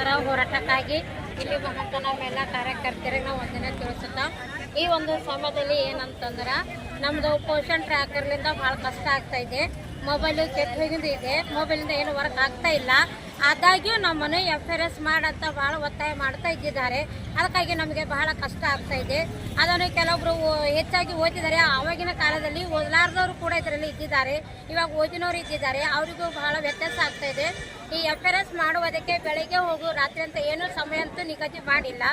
ನಿರಂತರ ಹೋರಾಟಕ್ಕಾಗಿ ಇಲ್ಲಿ ಬಂದಂಥ ನಾವೆಲ್ಲ ಕಾರ್ಯಕರ್ತರಿಗೆ ನಾವು ವಂದನೆ ತಿಳಿಸುತ್ತಾ ಈ ಒಂದು ಸಮಯದಲ್ಲಿ ಏನಂತಂದ್ರೆ ನಮ್ಮದು ಪೋಷನ್ ಟ್ರ್ಯಾಕರ್ಲಿಂದ ಭಾಳ ಕಷ್ಟ ಆಗ್ತಾಯಿದೆ. ಮೊಬೈಲು ಕೆಟ್ಟು ಹೋಗಿದ್ದು ಇದೆ, ಮೊಬೈಲಿಂದ ಏನು ವರ್ಕ್ ಆಗ್ತಾ ಇಲ್ಲ. ಆದಾಗ್ಯೂ ನಮ್ಮನ್ನು FRS ಮಾಡಂತ ಭಾಳ ಒತ್ತಾಯ ಮಾಡ್ತಾ ಇದ್ದಿದ್ದಾರೆ. ಅದಕ್ಕಾಗಿ ನಮಗೆ ಬಹಳ ಕಷ್ಟ ಆಗ್ತಾ ಇದೆ. ಅದನ್ನು ಕೆಲವೊಬ್ಬರು ಹೆಚ್ಚಾಗಿ ಓದಿದ್ದಾರೆ. ಆವಾಗಿನ ಕಾಲದಲ್ಲಿ ಓದಲಾರ್ದವರು ಕೂಡ ಇದರಲ್ಲಿ ಇದ್ದಿದ್ದಾರೆ, ಇವಾಗ ಓದಿನವರು ಇದ್ದಿದ್ದಾರೆ. ಅವರಿಗೂ ಬಹಳ ವ್ಯತ್ಯಾಸ ಆಗ್ತಾ ಇದೆ. ಈ FRS ಮಾಡುವುದಕ್ಕೆ ಬೆಳಗ್ಗೆ ಹೋಗು ರಾತ್ರಿ ಅಂತ ಏನೂ ಸಮಯ ಅಂತೂ ನಿಗದಿ ಮಾಡಿಲ್ಲ.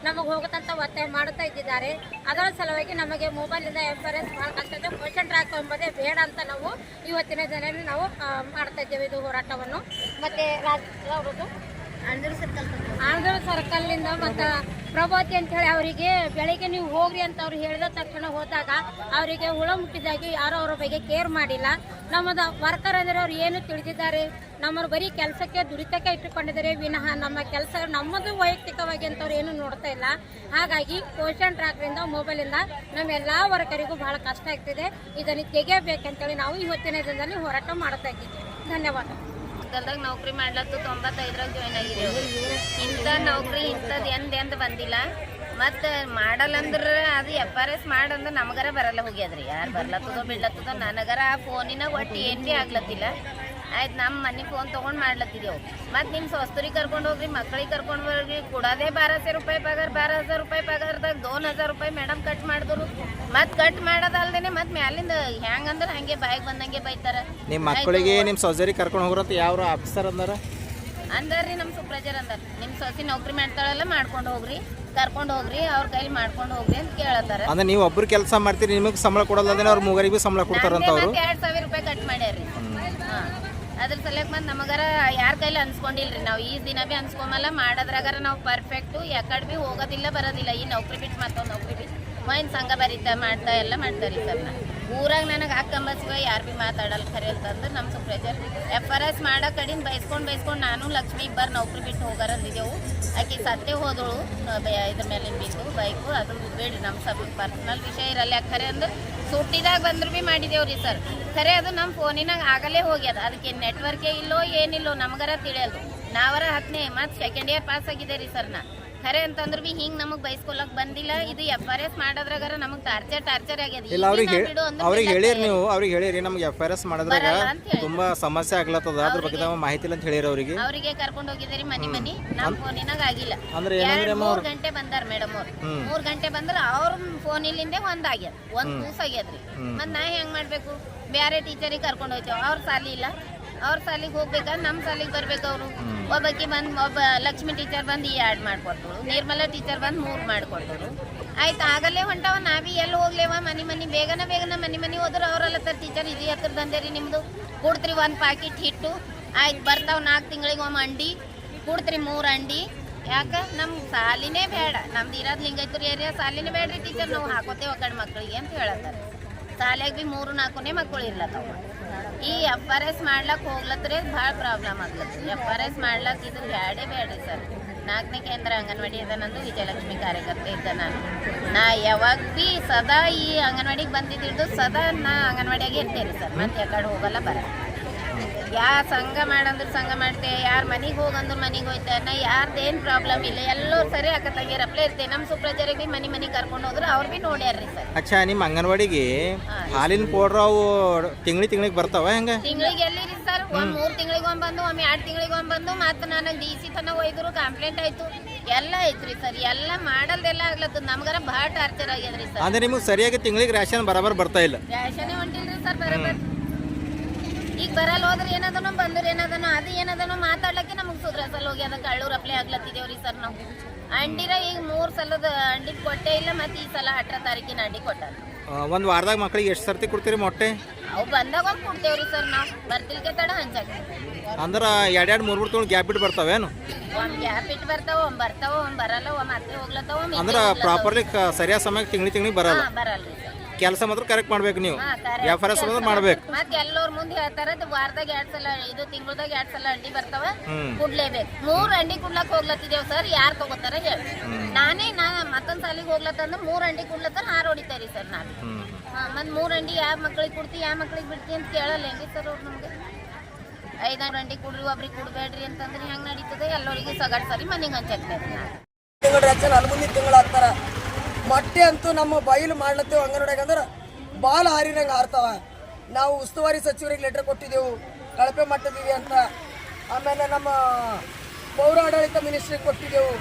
ನಮಗೆ ಹೋಗುತ್ತಂತ ಒತ್ತಾಯ ಮಾಡ್ತಾ ಇದ್ದಿದ್ದಾರೆ. ಅದರ ಸಲುವಾಗಿ ನಮಗೆ ಮೊಬೈಲಿಂದ FRS ಭಾಳ ಕಷ್ಟ ಇದೆ. ಪೋಷನ್ ಟ್ರ್ಯಾಕ್ ಎಂಬುದೇ ಬೇಡ ಅಂತ ನಾವು ಇವತ್ತಿನ ದಿನದಲ್ಲಿ ನಾವು ಮಾಡ್ತಾ ಇದ್ದೇವೆ ಇದು ಹೋರಾಟವನ್ನು. ಮತ್ತು ಆಂಧ್ರ ಸರ್ಕಲ್ನಿಂದ ಮತ್ತು ಪ್ರಭಾವತಿ ಅಂತ ಹೇಳಿ ಅವರಿಗೆ ಬೆಳಿಗ್ಗೆ ನೀವು ಹೋಗ್ರಿ ಅಂತ ಅವ್ರು ಹೇಳಿದ ತಕ್ಷಣ ಹೋದಾಗ ಅವರಿಗೆ ಹುಳ ಮುಟ್ಟಿದಾಗಿ ಯಾರೋ ಅವರ ಬಗ್ಗೆ ಕೇರ್ ಮಾಡಿಲ್ಲ. ನಮ್ಮದು ವರ್ಕರ್ ಅಂದರೆ ಅವ್ರು ಏನು ತಿಳಿದಿದ್ದಾರೆ, ನಮ್ಮನ್ನು ಬರೀ ಕೆಲಸಕ್ಕೆ ದುಡಿತಕ್ಕೆ ಇಟ್ಟುಕೊಂಡಿದ್ದಾರೆ ವಿನಃ ನಮ್ಮ ಕೆಲಸ ನಮ್ಮದು ವೈಯಕ್ತಿಕವಾಗಿ ಅಂತವ್ರು ಏನು ನೋಡ್ತಾ ಇಲ್ಲ. ಹಾಗಾಗಿ ಪೋಷನ್ ಟ್ರ್ಯಾಕ್ರಿಂದ ಮೊಬೈಲಿಂದ ನಮ್ಮೆಲ್ಲ ವರ್ಕರಿಗೂ ಬಹಳ ಕಷ್ಟ ಆಗ್ತಿದೆ. ಇದನ್ನು ತೆಗೆಯಬೇಕಂತೇಳಿ ನಾವು ಇವತ್ತಿನ ದಿನದಲ್ಲಿ ಹೋರಾಟ ಮಾಡ್ತಾ ಇದ್ದೀವಿ. ಧನ್ಯವಾದ. ಗಲ್ದಾಗ ನೌಕರಿ ಮಾಡ್ಲತ್ತು 95ರಾಗ ಜಾಯ್ನ್ ಆಗಿದ್ದೇವೆ. ಇಂಥ ನೌಕರಿ ಇಂಥದ್ದು ಎಂದ ಬಂದಿಲ್ಲ. ಮತ್ತು ಮಾಡಲ್ಲಂದ್ರೆ ಅದು FRS ಮಾಡಂದ್ರೆ ನಮಗರ ಬರಲ್ಲ ಹೋಗ್ಯದ್ರಿ. ಯಾರು ಬರ್ಲತ್ತದೋ ಬಿಡ್ಲತ್ತದೋ ನನಗರ ಆ ಫೋನಿನಾಗ ಒಟ್ಟು ಏನು ಭೀ ಆಗ್ಲತ್ತಿಲ್ಲ. ಆಯ್ತು, ನಮ್ಮ ಮನೆ ಫೋನ್ ತೊಗೊಂಡು ಮಾಡ್ಲತ್ತಿದ್ದೆವು. ಮತ್ತು ನಿಮ್ಮ ಸ್ವಸ್ತರಿಗೆ ಕರ್ಕೊಂಡು ಹೋಗ್ರಿ, ಮಕ್ಕಳಿಗೆ ಕರ್ಕೊಂಡು ಹೋಗ್ರಿ, ಕೊಡೋದೇ 1200 ರೂಪಾಯಿ ಪಗಾರ. 12,000 ರೂಪಾಯಿ ಪಗಾರದಾಗ 2,000 ರೂಪಾಯಿ ಮೇಡಮ್ ಕಟ್ ಮಾಡಿದ್ರು. ಮತ್ತು ಕಟ್ ಮಾಡೋದಲ್ದೇ ಮತ್ತು ಮ್ಯಾಲಿಂದ ಹೆಂಗಂದ್ರೆ ಹಂಗೆ ಬಾಯಿಗೆ ಬಂದಂಗೆ ಬೈತಾರೆ. ನಿಮ್ಮ ಮಕ್ಕಳಿಗೆ ನಿಮ್ಮ ಸೊಸೆರಿಗೆ ಕರ್ಕೊಂಡು ಹೋಗ್ರಂತ ಯಾವ ಆಫೀಸರ್ ಅಂದಾರ ಅಂದಾರ್ರಿ ನಮ್ಮ ಸೂಪರ್ವೈಸರ್ ಅಂದಾರ. ನಿಮ್ಮ ಸೊಸಿ ನೌಕರಿ ಮಾಡ್ತಾಳಲ್ಲ, ಮಾಡ್ಕೊಂಡು ಹೋಗ್ರಿ, ಕರ್ಕೊಂಡು ಹೋಗ್ರಿ, ಅವ್ರ ಕೈಲಿ ಮಾಡ್ಕೊಂಡು ಹೋಗ್ರಿ ಅಂತ ಕೇಳತ್ತಾರ. ಅಂದ್ರೆ ನೀವು ಒಬ್ರು ಕೆಲಸ ಮಾಡ್ತೀರಿ, ನಿಮಗೆ ಸಂಬಳ ಕೊಡಲ್ಲ, ಅವ್ರ ಮೂಗರಿಗೆ ಸಂಬಳ ಕೊಡ್ತಾರಂತ ಅವರು 2,000 ರೂಪಾಯಿ ಕಟ್ ಮಾಡ್ಯಾರ್ರಿ. ಅದ್ರ ಸಲಕ್ಕೆ ಮತ್ತು ನಮಗಾರ ಯಾರ ಕೈಲಿ ಅನ್ಸ್ಕೊಂಡಿಲ್ರಿ. ನಾವು ಈ ದಿನ ಭೀ ಅನ್ಸ್ಕೊಂಬಲ್ಲ. ಮಾಡೋದ್ರಾಗಾರ ನಾವು ಪರ್ಫೆಕ್ಟು, ಯಾಕಡೆ ಭೀ ಹೋಗೋದಿಲ್ಲ ಬರೋದಿಲ್ಲ. ಈ ನೌಕರಿ ಬಿಟ್ಟು ಮತ್ತೊಂದು ನೌಕರಿ ಬಿಟ್ಟು ಮೈನ್ ಸಂಘ ಬರೀತಾ ಮಾಡ್ತಾ ಎಲ್ಲ ಮಾಡ್ತಾರೆ ಸರ್. ಊರಾಗ ನನಗೆ ಹಾಕಂಬಸ್ಗ ಯಾರು ಭೀ ಮಾತಾಡಲ್ಲ ಖರೆ ಅಂತಂದ್ರೆ ನಮ್ಮ ಸೂಪರ್ವೈಸರ್ FRS ಮಾಡೋ ಕಡೆಯಿಂದ ಬೈಸ್ಕೊಂಡು ನಾನು ಲಕ್ಷ್ಮಿ ಇಬ್ಬರು ನೌಕರಿ ಬಿಟ್ಟು ಹೋಗಾರ ಅಂದಿದ್ದೆವು. ಆಕೆ ಸತ್ತೇ ಹೋದಳು ಇದ್ರ ಮೇಲಿನ ಬಿದ್ದು ಬೈಕು. ಅದು ಬೇಡ್ರಿ, ನಮ್ಮ ಪರ್ಸನಲ್ ವಿಷಯ ಇರಲ್ಲ. ಯಾಕೆ ಖರೆ ಅಂದ್ರೆ ಸುಟ್ಟಿದಾಗ ಬಂದ್ರು ಭೀ ಮಾಡಿದೇವ್ರಿ ಸರ್. ಖರೆ ಅದು ನಮ್ಮ ಫೋನಿನಾಗ ಆಗಲೇ ಹೋಗ್ಯದ. ಅದಕ್ಕೆ ನೆಟ್ವರ್ಕೇ ಇಲ್ಲೋ ಏನಿಲ್ಲೋ ನಮಗರ ತಿಳಿಯಲ್ದು. ನಾವರ 10ನೇ ಮತ್ತು ಸೆಕೆಂಡ್ ಇಯರ್ ಪಾಸ್ ಆಗಿದೆ ರೀ ಸರ್. ನಾ ಖರೆ ಅಂತಂದ್ರೆ ಭೀ ಹಿಂಗೆ ನಮಗೆ ಬೈಸ್ಕೊಳಕ್ ಬಂದಿಲ್ಲ. ಇದು FRS ಮಾಡೋದ್ರಾಗಾರ ನಮಗೆ ಟಾರ್ಚರ್ ಆಗ್ಯದ. ಇಲ್ಲ, ಅವ್ರಿಗೆ ಹೇಳಿರಿ, ನೀವು ಅವ್ರಿಗೆ ಹೇಳಿರಿ ನಮ್ಗೆ FRS ಮಾಡೋದ್ರಾಗ ತುಂಬಾ ಸಮಸ್ಯೆ ಆಗ್ಲತ್ತದ, ಅದ್ರ ಬಗ್ಗೆ ಮಾಹಿತಿ ಇಲ್ಲ ಅಂತ ಹೇಳಿರಿ. ಅವರಿಗೆ ಕರ್ಕೊಂಡು ಹೋಗಿದ್ದೀರಿ ಮನಿ ನಮ್ಮ ಫೋನಿನಾಗ ಆಗಿಲ್ಲ. 3 ಗಂಟೆ ಬಂದಾರ ಮೇಡಮ್ ಅವ್ರು. 3 ಗಂಟೆ ಬಂದ್ರೆ ಅವ್ರ ಫೋನಿಲಿಂದ ಒಂದಾಗ್ಯದ, ಒಂದು ಕೂಸ್ ಆಗ್ಯದ್ರಿ. ಮತ್ತು ನಾ ಹೆಂಗೆ ಮಾಡಬೇಕು? ಬೇರೆ ಟೀಚರಿಗೆ ಕರ್ಕೊಂಡು ಹೋಗ್ತೇವೆ. ಅವ್ರ ಸಾಲಿ ಇಲ್ಲ, ಅವ್ರ ಸಾಲಿಗೆ ಹೋಗ್ಬೇಕಾದ್ರೆ ನಮ್ಮ ಸಾಲಿಗೆ ಬರ್ಬೇಕು. ಅವರು ಒಬ್ಬಕ್ಕೆ ಬಂದು ಒಬ್ಬ ಲಕ್ಷ್ಮಿ ಟೀಚರ್ ಬಂದು 2 ಮಾಡಿಕೊಟ್ರು, ನಿರ್ಮಲಾ ಟೀಚರ್ ಬಂದು 3 ಮಾಡಿಕೊಟ್ರು. ಆಯ್ತು, ಆಗಲೇ ಹೊಂಟವ. ನಾವೀ ಎಲ್ಲಿ ಹೋಗ್ಲೇವ? ಮನೆ ಬೇಗನ ಮನೆ ಹೋದ್ರೆ ಅವರೆಲ್ಲ ಟೀಚರ್ ಇದು ಹತ್ರ ಬಂದೇರಿ ನಿಮ್ಮದು ಕೊಡ್ತೀರಿ 1 ಪ್ಯಾಕೆಟ್ ಹಿಟ್ಟು. ಆಯ್ತು, ಬರ್ತಾವೆ 4 ತಿಂಗಳಿಗೆ ಒಮ್ಮೆ ಅಂಡಿ ಕೊಡ್ತೀರಿ 3 ಅಂಡಿ. ಯಾಕೆ? ನಮ್ಗೆ ಸಾಲಿನೇ ಬೇಡ. ನಮ್ದು ಇರೋದು ಲಿಂಗೈತೂರು ಏರಿಯಾ, ಸಾಲಿನೇ ಬೇಡ್ರಿ ಟೀಚರ್, ನಾವು ಹಾಕೋತೇವೆ ಆ ಕಡೆ ಮಕ್ಕಳಿಗೆ ಅಂತ ಹೇಳತ್ತಾರೆ. ಶಾಲೆಗೆ ಭೀ 3-4 ಮಕ್ಕಳು ಇರ್ಲತ್ತವ. ಈ FRS ಮಾಡ್ಲಕ್ಕೆ ಹೋಗ್ಲತ್ರೆ ಭಾಳ ಪ್ರಾಬ್ಲಮ್ ಆಗ್ಲತ್ತು. FRS ಮಾಡ್ಲಕ್ಕೆ ಇದು ಬೇಡ್ರಿ ಸರ್. 4ನೇ ಕೇಂದ್ರ ಅಂಗನವಾಡಿ ಅದ ನಂದು, ವಿಜಯಲಕ್ಷ್ಮಿ ಕಾರ್ಯಕರ್ತೆ ಇದ್ದ ನಾ ಯಾವಾಗ ಭೀ ಸದಾ ಈ ಅಂಗನವಾಡಿಗೆ ಬಂದಿದ್ದು ಸದಾ ನಾ ಅಂಗನವಾಡಿಯಾಗೆ ಇರ್ತೇನೆ ಸರ್. ಮತ್ತೆ ಯಾಕಡೆ ಹೋಗಲ್ಲ ಬರ. ಯಾರ ಸಂಘ ಮಾಡಂದ್ರೆ ಸಂಘ ಮಾಡ್ತೇವೆ, ಯಾರು ಮನೆಗೆ ಹೋಗಂದ್ರೆ ಮನೆಗೆ ಹೋಯ್ತೆ. ನಾ ಯಾರ್ದೇನು ಪ್ರಾಬ್ಲಮ್ ಇಲ್ಲ, ಎಲ್ಲರೂ ಸರಿ ಅಕ್ಕ ತಂಗಿರಪ್ಲೇ ಇರ್ತೇವೆ. ನಮ್ಮ ಸೂಪರ್ವೈಸರಿಗೆ ಭೀ ಮನೆ ಕರ್ಕೊಂಡು ಹೋದ್ರೆ ಅವ್ರು ಭೀ ನೋಡ್ಯಾರ್ರಿ ಸರ್. ಅಚ್ಚಾ, ನಿಮ್ಮ ಅಂಗನವಾಡಿಗೆ ಹಾಲಿನ ಪೌಡ್ರ್ ಅವು ತಿಂಗಳಿಗೆ ಬರ್ತಾವ ಹೆಂಗ? ತಿಂಗಳಿಗೆ ಎಲ್ಲಿರಿ ಸರ್? 3 ತಿಂಗಳಿಗೆ ಒಮ್ಮೆ ಬಂದು, ಒಮ್ಮೆ 2 ತಿಂಗಳಿಗೆ ಒಮ್ಮೆ ಬಂದು. ಮತ್ತು ನನಗೆ DC ತನಕ ಒಯ್ದರು, ಕಂಪ್ಲೇಂಟ್ ಆಯ್ತು, ಎಲ್ಲ ಐತ್ರಿ ಸರ್. ಎಲ್ಲ ಮಾಡಲ್ದೆಲ್ಲ ಆಗ್ಲತ್ತದ. ನಮ್ಗಾರ ಭಾಳ ಟಾರ್ಚರ್ ಆಗ್ಯದ್ರಿ ಸರ್. ಅಂದ್ರೆ ನಿಮಗೆ ಸರಿಯಾಗಿ ತಿಂಗಳಿಗೆ ರೇಷನ್ ಬರಾಬರ್ ಬರ್ತಾ ಇಲ್ಲ? ರೇಷನೇ ಹೊಂಟಿಲ್ರಿ ಸರ್ ಬರಾಬರ್. ಈಗ ಬರಲ್ಲ ಹೋದ್ರೆ ಏನದನೋ ಬಂದ್ರೆ ಏನದನೋ ಅದು ಏನದನೋ ಮಾತಾಡ್ಲಿಕ್ಕೆ ನಮಗೆ ಸುಧಾರಿಸಲ್ಲ ಹೋಗ್ಯದ. Kallur apply ಆಗ್ಲತ್ತಿದೇವ್ರಿ sir. ನಾವು ಅಂಡಿರ ಈಗ 3 ಸಲದ ಅಂಡಿ ಕೊಟ್ಟೇ ಇಲ್ಲ. ಮತ್ತು ಈ ಸಲ 18 ತಾರೀಕಿನ ಅಂಡಿ ಕೊಟ್ಟಾರ. ಒಂದು ವಾರದಾಗ ಮಕ್ಕಳಿಗೆ ಎಷ್ಟು ಸರ್ತಿ ಕೊಡ್ತೀರಿ ಮೊಟ್ಟೆ? ಅವು ಬಂದಾಗ ಒಂದು ಕೊಡ್ತೇವ್ರಿ ಸರ್. ನಾವು ಬರ್ತಿಲ್ಕೆ ತಡ ಹಂಚಾಕ ಅಂದ್ರೆ 2-3 ತಿಂಗಳು ಗ್ಯಾಪ್ ಬಿಟ್ಟು ಬರ್ತಾವೇನು? ಒಂದು ಗ್ಯಾಪ್ ಇಟ್ಟು ಬರ್ತಾವ, ಒಮ್ಮೆ ಬರ್ತಾವ, ಒಮ್ಮೆ ಬರಲ್ಲ, ಒಮ್ಮೆ ಮತ್ತೆ ಹೋಗ್ಲತ್ತಾವ. ಅಂದ್ರೆ ಪ್ರಾಪರ್ಲಿ ಸರಿಯಾದ ಸಮಯಕ್ಕೆ ತಿಂಗಳಿಗೆ ಬರಲ್ಲ. ಬರಲ್ರಿ ಸರ್. ಕೆಲಸ ಮಾತ್ರ ಕರೆಕ್ಟ್ ಮಾಡ್ಬೇಕು ನೀವು. FRS ಮಾಡ್ಬೇಕು. ಮತ್ತೆ ಎಲ್ಲರ ಮುಂದೆ ಹೇಳ್ತಾರ ವಾರದಾಗ 2 ಸಲ, ಇದು ತಿಂಗಳದಾಗ 2 ಸಲ ಅಂಡಿ ಬರ್ತಾವ, ಕುಡ್ಲೇಬೇಕು. 3 ಅಂಡಿ ಕುಡ್ಲಕ್ ಹೋಗ್ಲತ್ತಿದೇವ್ ಸರ್. ಯಾರು ತಗೋತಾರ ಹೇಳಿ? ನಾ ಮತ್ತೊಂದ್ ಸಾಲಿಗೆ ಹೋಗ್ಲತ್ತಂದ್ರೆ 3 ಅಂಡಿ ಕುಡ್ಲತ್ತಾರ 6 ಹೊಡಿತಾರಿ ಸರ್. ನಾನು ಮತ್ತೆ 3 ಅಂಡಿ ಯಾವ ಮಕ್ಳಿಗೆ ಕೊಡ್ತಿ ಯಾವ ಮಕ್ಳಿಗೆ ಬಿಡ್ತಿ ಅಂತ ಕೇಳಲ್ಲ ಹೆಂಗಿ ಸರ್ ಅವ್ರು ನಮ್ಗೆ? 5 ಗಂಟೆ ಕುಡ್ರಿ ಒಬ್ರಿಗೆ ಕುಡ್ಬೇಡ್ರಿ ಅಂತಂದ್ರೆ ಹೆಂಗ್ ನಡೀತದೆ? ಎಲ್ಲರಿಗೂ ಸಗಟ್ ಸರಿ ಮನೆಗೆ ಹಂಚಾಕ್ತಾರೆ. ತಿಂಗಳ ರಚನೆ ಅಲ್ಮುಂದಿ ತಿಂಗಳಾಗ್ತಾರ. ಮೊಟ್ಟೆ ಅಂತೂ ನಮ್ಮ ಬಯಲು ಮಾಡ್ಲತ್ತೇವೆ ಅಂಗನವಾಡಿಯಾಗ ಅಂದ್ರೆ ಬಾಲ್ ಹಾರಿರಂಗೆ ಹಾರ್ತಾವ. ನಾವು ಉಸ್ತುವಾರಿ ಸಚಿವರಿಗೆ ಲೆಟರ್ ಕೊಟ್ಟಿದ್ದೆವು ಕಳಪೆ ಮಟ್ಟದಿದೆ ಅಂತ. ಆಮೇಲೆ ನಮ್ಮ ಪೌರಾಡಳಿತ ಮಿನಿಸ್ಟ್ರಿಗೆ ಕೊಟ್ಟಿದ್ದೆವು.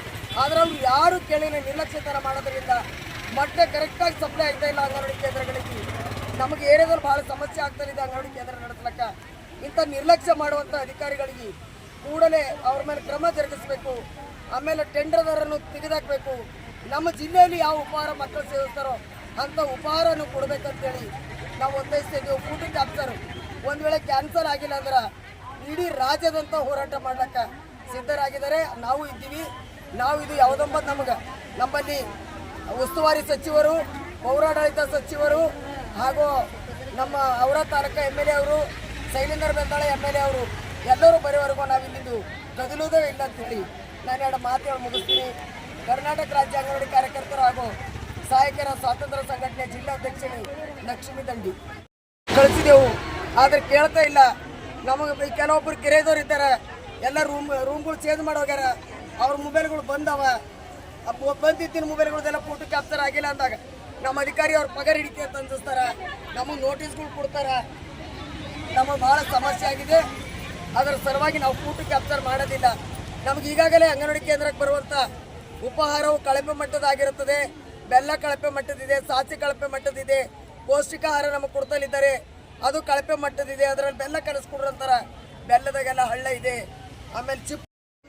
ಆದ್ರೆ ಅವ್ರು ಯಾರು ಕೇಳಿನ ನಿರ್ಲಕ್ಷ್ಯತನ ಮಾಡೋದ್ರಿಂದ ಮೊಟ್ಟೆ ಕರೆಕ್ಟಾಗಿ ಸಪ್ಲೈ ಆಗ್ತಾ ಇಲ್ಲ ಅಂಗನವಾಡಿ ಕೇಂದ್ರಗಳಿಗೆ. ನಮಗೆ ಏರಿಯಾದಲ್ಲಿ ಭಾಳ ಸಮಸ್ಯೆ ಆಗ್ತಾಯಿದೆ ಅಂಗನವಾಡಿ ಕೇಂದ್ರ ನಡೆಸಲಕ್ಕ. ಇಂಥ ನಿರ್ಲಕ್ಷ್ಯ ಮಾಡುವಂಥ ಅಧಿಕಾರಿಗಳಿಗೆ ಕೂಡಲೇ ಅವ್ರ ಮೇಲೆ ಕ್ರಮ ಜರುಗಿಸಬೇಕು. ಆಮೇಲೆ ಟೆಂಡರ್ದಾರನ್ನು ತೆಗೆದಾಕಬೇಕು. ನಮ್ಮ ಜಿಲ್ಲೆಯಲ್ಲಿ ಯಾವ ಉಪಹಾರ ಮಕ್ಕಳು ಸೇವಿಸ್ತಾರೋ ಅಂಥ ಉಪಹಾರವನ್ನು ಕೊಡಬೇಕಂತೇಳಿ ನಾವು ಒತ್ತಾಯಿಸ್ತಿದ್ದೇವೆ. ಫುಡ್ ಕ್ಯಾಪ್ಚರ್ ಒಂದು ವೇಳೆ ಕ್ಯಾನ್ಸಲ್ ಆಗಿಲ್ಲ ಅಂದ್ರೆ ಇಡೀ ರಾಜ್ಯದಂತ ಹೋರಾಟ ಮಾಡ್ಲಿಕ್ಕೆ ಸಿದ್ಧರಾಗಿದ್ದಾರೆ. ನಾವು ಇದ್ದೀವಿ. ನಾವು ಇದು ಯಾವುದೊಂಬತ್ತು ನಮ್ಮಲ್ಲಿ ಉಸ್ತುವಾರಿ ಸಚಿವರು, ಪೌರಾಡಳಿತ ಸಚಿವರು ಹಾಗೂ ನಮ್ಮ ಅವರ ತಾಲೂಕಾ MLA ಅವರು, ಶೈಲೇಂದ್ರ ಬೆಂದಾಳೆ MLA ಅವರು ಎಲ್ಲರೂ ಬರೋವರೆಗೂ ನಾವಿಲ್ಲಿಂದು ಕದಲುವುದೇ ಇಲ್ಲ ಅಂತೇಳಿ ನಾನು ಎರಡು ಮಾತುಗಳು ಮುಗಿಸ್ತೀನಿ. ಕರ್ನಾಟಕ ರಾಜ್ಯ ಅಂಗನವಾಡಿ ಕಾರ್ಯಕರ್ತರು ಹಾಗೂ ಸಹಾಯಕರ ಸ್ವಾತಂತ್ರ್ಯ ಸಂಘಟನೆ ಜಿಲ್ಲಾಧ್ಯಕ್ಷರು ಲಕ್ಷ್ಮೀ ದಂಡಿ ಕಳಿಸಿದೆವು. ಆದರೆ ಕೇಳ್ತಾ ಇಲ್ಲ. ನಮಗೆ ಕೆಲವೊಬ್ಬರು ಕೆರೆದವ್ರು ಇದ್ದಾರೆ. ಎಲ್ಲ ರೂಮ್ಗಳು ಚೇಂಜ್ ಮಾಡೋಗ್ಯಾರ. ಅವ್ರ ಮೊಬೈಲ್ಗಳು ಬಂದವ. ಬಂದಿದ್ದಿನ ಮೊಬೈಲ್ಗಳದೆಲ್ಲ ಫೋಟೋ ಕ್ಯಾಪ್ಚರ್ ಆಗಿಲ್ಲ ಅಂದಾಗ ನಮ್ಮ ಅಧಿಕಾರಿ ಅವ್ರ ಪಗಾರ ಹಿಡಿಕೆ ಅಂತ ಅಂದಿಸ್ತಾರೆ. ನಮಗೆ ನೋಟಿಸ್ಗಳು ಕೊಡ್ತಾರೆ. ನಮಗೆ ಭಾಳ ಸಮಸ್ಯೆ ಆಗಿದೆ. ಅದರ ಸಲುವಾಗಿ ನಾವು ಫೋಟೋ ಕ್ಯಾಪ್ಚರ್ ಮಾಡೋದಿಲ್ಲ. ನಮ್ಗೆ ಈಗಾಗಲೇ ಅಂಗನವಾಡಿ ಕೇಂದ್ರಕ್ಕೆ ಬರುವಂಥ ಉಪಹಾರವು ಕಳಪೆ ಮಟ್ಟದಾಗಿರುತ್ತದೆ. ಬೆಲ್ಲ ಕಳಪೆ ಮಟ್ಟದಿದೆ, ಸಾಚಿ ಕಳಪೆ ಮಟ್ಟದಿದೆ, ಪೌಷ್ಟಿಕಾಹಾರ ನಮಗೆ ಕೊಡ್ತಲಿದ್ದಾರೆ, ಅದು ಕಳಪೆ ಮಟ್ಟದಿದೆ. ಅದರಲ್ಲಿ ಬೆಲ್ಲ ಕಲಿಸ್ಕೊಡ್ರಂತಾರೆ. ಬೆಲ್ಲದಾಗೆಲ್ಲ ಹಳ್ಳ ಇದೆ. ಆಮೇಲೆ ಚಿಪ್